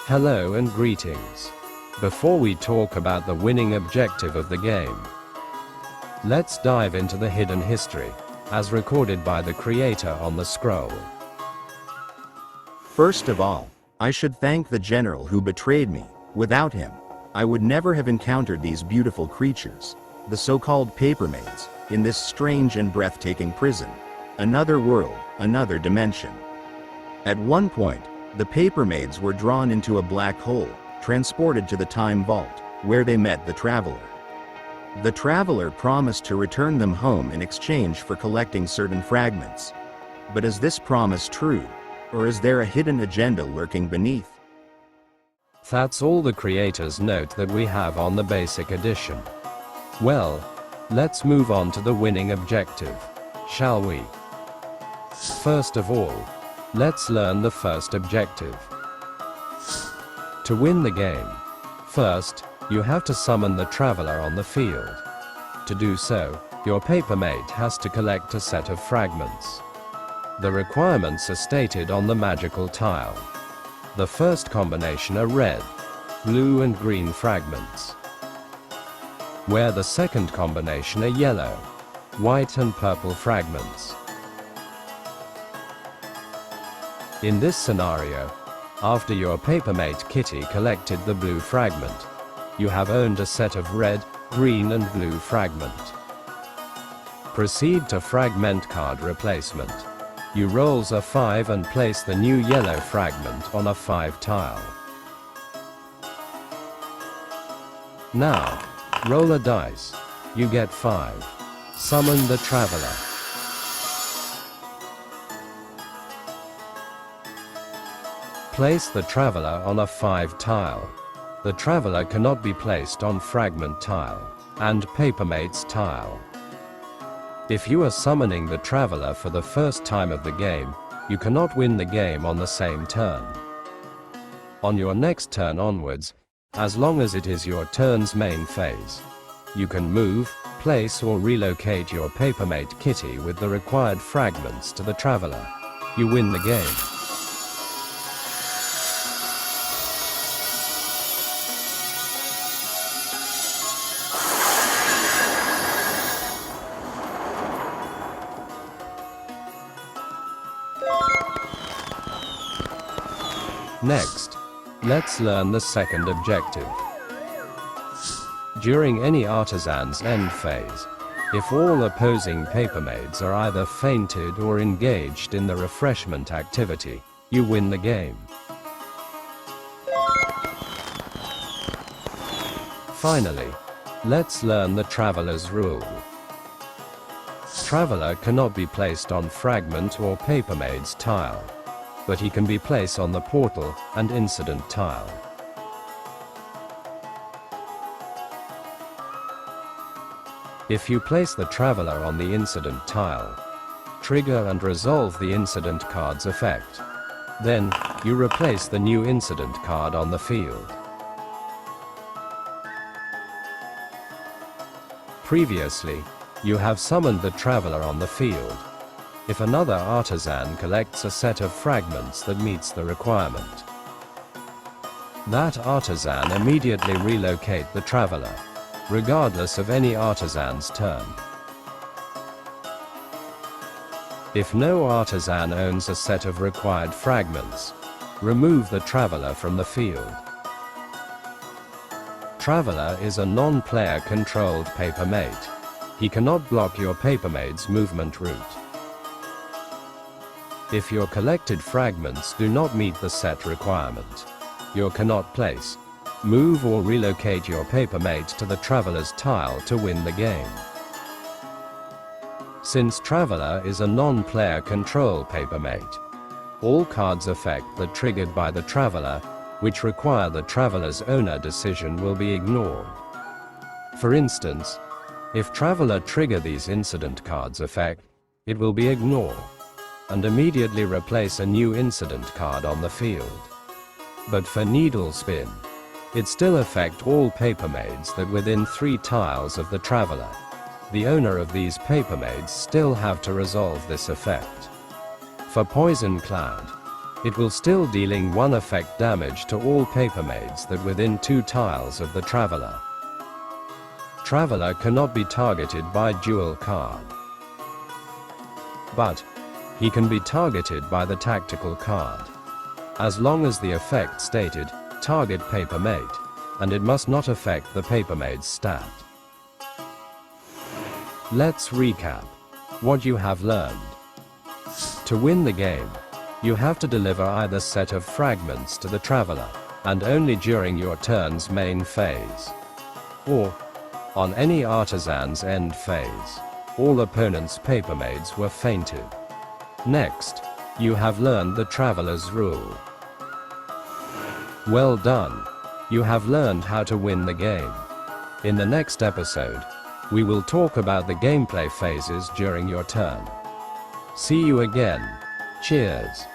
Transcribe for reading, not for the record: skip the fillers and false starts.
Hello and greetings. Before we talk about the winning objective of the game, let's dive into the hidden history, as recorded by the creator on the scroll. First of all, I should thank the general who betrayed me. Without him, I would never have encountered these beautiful creatures, the so-called Papermades, in this strange and breathtaking prison. Another world, another dimension. At one point, the Papermades were drawn into a black hole, transported to the time vault, where they met the Traveler. The Traveler promised to return them home in exchange for collecting certain fragments. But is this promise true? Or is there a hidden agenda lurking beneath? That's all the creator's note that we have on the basic edition. Well, let's move on to the winning objective, shall we? First of all, let's learn the first objective. To win the game, first, you have to summon the Traveler on the field. To do so, your Papermade has to collect a set of fragments. The requirements are stated on the magical tile. The first combination are red, blue and green fragments, where the second combination are yellow, white and purple fragments. In this scenario, after your Papermade kitty collected the blue fragment, you have earned a set of red, green and blue fragment. Proceed to fragment card replacement. You rolls a 5 and place the new yellow fragment on a 5 tile. Now, roll a dice. You get 5. Summon the Traveler. Place the Traveler on a 5 tile. The Traveler cannot be placed on fragment tile and Papermade's tile. If you are summoning the Traveler for the first time of the game, you cannot win the game on the same turn. On your next turn onwards, as long as it is your turn's main phase, you can move, place or relocate your Papermade kitty with the required fragments to the Traveler. You win the game. Next, let's learn the second objective. During any Artisan's end phase, if all opposing Papermades are either fainted or engaged in the refreshment activity, you win the game. Finally, let's learn the Traveler's rule. Traveler cannot be placed on fragment or Papermade's tile, but he can be placed on the portal and incident tile. If you place the Traveler on the incident tile, trigger and resolve the incident card's effect. Then, you replace the new incident card on the field. Previously, you have summoned the Traveler on the field. If another Artisan collects a set of fragments that meets the requirement, that Artisan immediately relocate the Traveler, regardless of any Artisan's turn. If no Artisan owns a set of required fragments, remove the Traveler from the field. Traveler is a non-player controlled Papermade. He cannot block your Papermade's movement route. If your collected fragments do not meet the set requirement, you cannot place, move or relocate your Papermade to the Traveler's tile to win the game. Since Traveler is a non-player control Papermade, all cards effect that triggered by the Traveler, which require the Traveler's owner decision, will be ignored. For instance, if Traveler trigger these incident cards effect, it will be ignored, and immediately replace a new incident card on the field. But for needle spin, it still affect all Papermades that within 3 tiles of the Traveler. The owner of these Papermades still have to resolve this effect. For Poison Cloud, It will still dealing 1 effect damage to all Papermades that within 2 tiles of the Traveler. Traveler cannot be targeted by Duel card, but he can be targeted by the tactical card, as long as the effect stated, target Papermade, and it must not affect the Papermade stat. Let's recap what you have learned. To win the game, you have to deliver either set of fragments to the Traveler, and only during your turn's main phase, or on any Artisan's end phase. All opponents' Papermades were fainted. Next, you have learned the Traveler's rule. Well done! You have learned how to win the game. In the next episode, we will talk about the gameplay phases during your turn. See you again. Cheers!